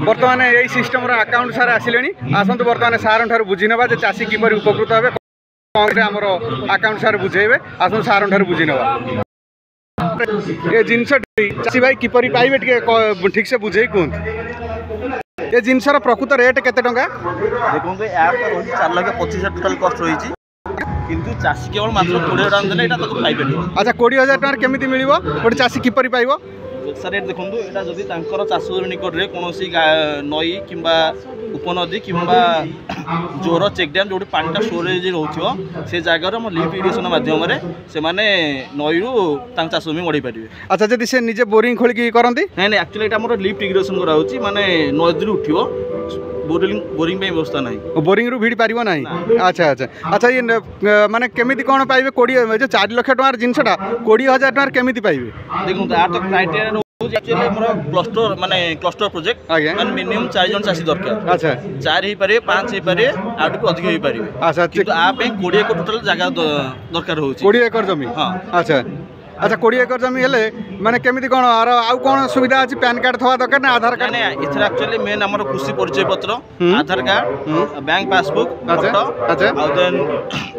बर्तमान यही system account सार आसिले आसतु बर्तमान सार ठार बुझी ना चाषी किपर उपकृत हे आमर अकाउंट सार बुझेबे आसतु सार ठार बुझी ना ये जिनस चाषी भाई किपर पाइबे ठीक से बुझे कहते ये जिनसर प्रकृत रेट केते टंका देखो यार तो रही 4,25,000 टोटाल कॉस्ट रही किंतु चाषी केवल मात्र 20 टका देले एटा तक पाइबे। अच्छा 20,000 टका केमिति मिलिबो गोटे चाषी किपरि पाइबो सर रेट देखो यहाँ जदि चाष जमी निकट में कौन नई कि उपनदी कि जोर चेक डैम जो पानी स्टोरेज रोच से जगार लिफ्ट इरिगेशन मध्यम से नई रू चाष जमी मड़े पारे। अच्छा जब से निजे बोरिंग खोलिकी करती नहीं एक्चुअली यहाँ लिफ्ट इरिगेशन कराऊँगी माने नदी उठो बोरिंग व्यवस्था ना बोरिंग रू भिड़ पार ना। अच्छा अच्छा अच्छा ये माने केमिति कौन पाइबे 4 लाख टकार जिनसटा 20,000 टकार केमिति पाइबे देखो यार तो क्राइटेरिया एक्चुअली क्लस्टर माने क्लस्टर प्रोजेक्ट माने मिनिमम 4 जन चाषी दरकार। अच्छा 4 ही पारे 5 ही पारे आउट अधिक ही पारे। अच्छा किंतु आ पे 20 एकड़ टोटल जगह दरकार होची 20 एकड़ जमी। हां अच्छा अच्छा 20 एकड़ जमी हेले माने केमिति कोन आउ कोन सुविधा अछि पैन कार्ड थवा दरकार ना आधार कार्ड नहीं इथरा एक्चुअली मेन हमर कृषि परिचय पत्र आधार कार्ड बैंक पासबुक फोटो अच्छा आ देन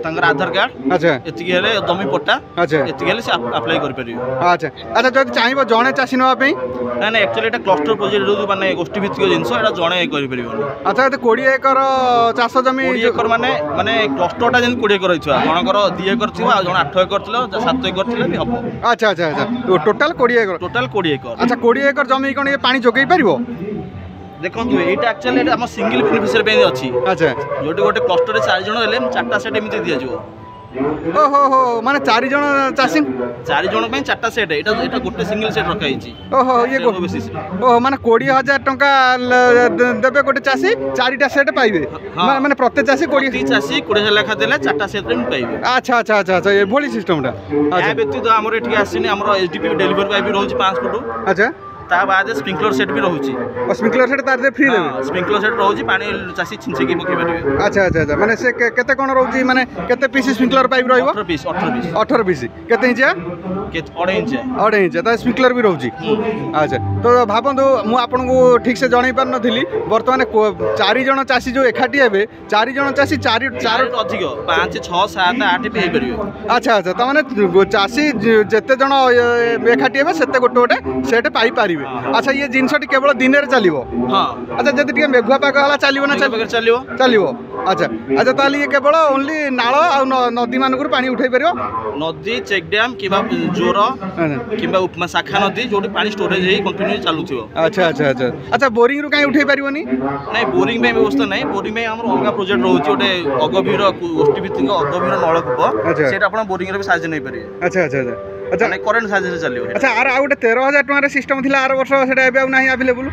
तंगर आधार कार्ड अच्छा एतिके हेले जमी पट्टा अच्छा एतिके हेले से अप्लाई कर परियो। अच्छा अच्छा जदि चाहिबो जणे चासी नवा पे ना ना एक्चुअली एटा क्लस्टर प्रोजेक्ट जो माने गोष्ठी भित्तिक जिंस एटा जणे कर परियो। अच्छा तो 20 एकड़ चाष जमी 20 एकड़ माने माने क्लस्टरटा जेन 20 एकड़ हिथवा जनकर 2 एकड़ थिवा आ जण 8 एकड़ थिलो 7 एकड़ थिले भी हबो। अच्छा अच्छा अच्छा तो टोटल 20 एकड़ टोटल 20 एकड़। अच्छा 20 एकड़ जमी कोन ये पानी जोगई परिबो देखो एटा एक्चुअली हम सिंगल बेनिफिशियरी पे अछि। अच्छा जोटी गोटे क्लस्टर रे 4 जण हेले 4टा सेट एमिति दिया जिवो। ओहो हो माने 4 जण चासी 4 जण पे 4टा सेट एटा एटा गोटे सिंगल सेट रखा हिची। ओहो ये बेसिस ओहो माने 20,000 टका देबे गोटे चासी 4टा सेट पाइबे माने प्रत्येक चासी 20,000 लाख देले 4टा सेट रे पाइबे। अच्छा अच्छा अच्छा अच्छा ये भोली सिस्टम टा। अच्छा व्यतीत हमर एठी आसीनी हमर एसडीपी डिलीवरी पाइप रहउची 5 फुट। अच्छा ता बाद स्प्रिंकलर सेट भी रहउची और स्प्रिंकलर सेट तार दे फ्री देबे स्प्रिंकलर सेट रहउची पानी चासी छिंचे की पके पारिबे। अच्छा अच्छा अच्छा माने से केते कोन रहउची माने केते पीस स्प्रिंकलर पाइप रहइबो 18 पीस केते इंच के 2.5 इंच ता स्प्रिंकलर भी रहउची। अच्छा तो भाबंदु मु आपन को ठीक से जणाई पार नथिली वर्तमान 4 जण चासी जो एखाटी हेबे 4 जण चासी 4 अधिक 5 6 7 8 भी हे परिबे। अच्छा अच्छा त माने चासी जते जण एखाटी हेबे सेते गोटे गोटे सेट पाई पारिबे। अच्छा ये जिनसटी केवल दिन रे चलिबो। हां अच्छा जति टिके मेघुआ पाग हला चलिबो ना चलिबो। अच्छा अच्छा ताली ये केवल ओनली नाळ आ नदी मानकुर पानी उठै परियो नदी चेक डैम किबा जोर किबा उपमा शाखा नदी जोटी पानी स्टोरेज हे कंटिन्यू चालू थियो। अच्छा अच्छा अच्छा अच्छा बोरिंग रु काई उठै परियोनी नहीं बोरिंग में व्यवस्था नहीं बोरिंग में हमर अलगा प्रोजेक्ट रहउची ओटे अगभीर गोष्ठी भित्तिक अगभीर नळकूप सेटा आपण बोरिंग रे भी साहाय्य नै पारे। अच्छा अच्छा अच्छा अच्छा नहीं करंट साहाय्य से चलियो। अच्छा आर आ गोटे 13,000 टका रे सिस्टम थिला आर वर्ष सेटा एबे नाही अवेलेबल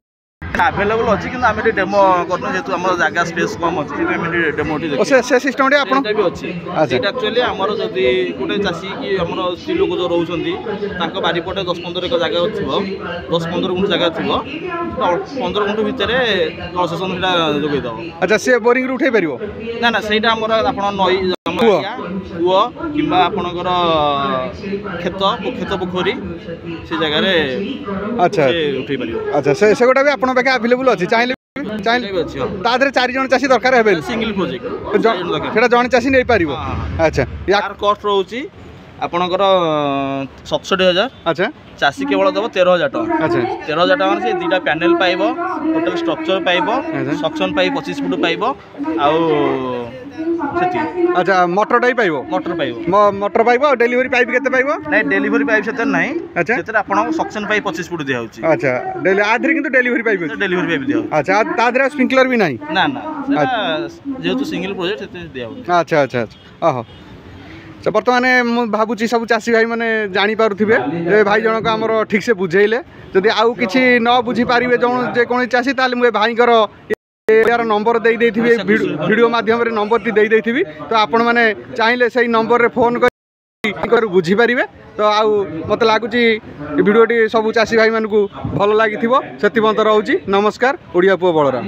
अवेलेबल अछि किंतु आमे डेमो करनो जेतु हमर जागा स्पेस कम अछि से आमे डेमो टी देखि से सिस्टम रे आपण भी अछि। अच्छा एक्चुअली हमर जदी गोटे चासी कि हमर स्त्री लोक जो रहउछंती ताको बारी पटे 10-15 एक जागा थिबो 10-15 गुंठ जागा थिबो 15 गुंठ भितरे जलसेचन सेटा जोगै दबो। अच्छा से बोरिंग रे उठै परिबो ना ना सेटा हमर आपण नई कुआ किंबा आपणकर खेत पोखरी से जगह रे अच्छा उठै परियो। अच्छा से गोटा भी आपण पाखे अवेलेबल अछि चाहिले भी अछि ता दरे 4 जण चासी दरकार हेबे सिंगल प्रोजेक्ट सेटा जण चासी नै पारिबो। अच्छा यार कॉस्ट रहउची आपणकर 67,000। अच्छा चासी केवल दबो 13,000 टका। अच्छा 13,000 टका से दुटा पैनल पाइबो टोटल स्ट्रक्चर पाइबो सक्शन पाइप 25 फुट पाइबो आउ अच्छा मोटर टाइप मोटर पाइबो और डिलीवरी पाइप केते पाइबो नहीं डिलीवरी पाइप सेते नहीं। अच्छा सेते आपन सक्शन पाइप 25 फुट दिया होची। अच्छा डेली आधरे किंतु डिलीवरी पाइप दिया। अच्छा तादरे स्प्रिंकलर भी नहीं ना ना जेहेतु सिंगल प्रोजेक्ट सेते दिया होची। अच्छा अच्छा अच्छा ओहो तो बर्तमान मु भाबुची सब चाषी भाई माने जानी पारुथिबे जे भाई जनक हमर ठीक से बुझेइले जदि आउ किछि न बुझी पारिबे जण जे कोन चाषी ताले मु भाई कर यार नंबर दे देथिबे वीडियो माध्यम रे नंबर टी दे देथिबी तो आपण माने चाहिले सही नंबर रे फोन कर बुझी पारिबे। तो आउ मते लागुची वीडियो टी सब चाषी भाई मानकू भल लागिथिबो सेति बंत रहउची। नमस्कार ओडिया पुओ बळराम।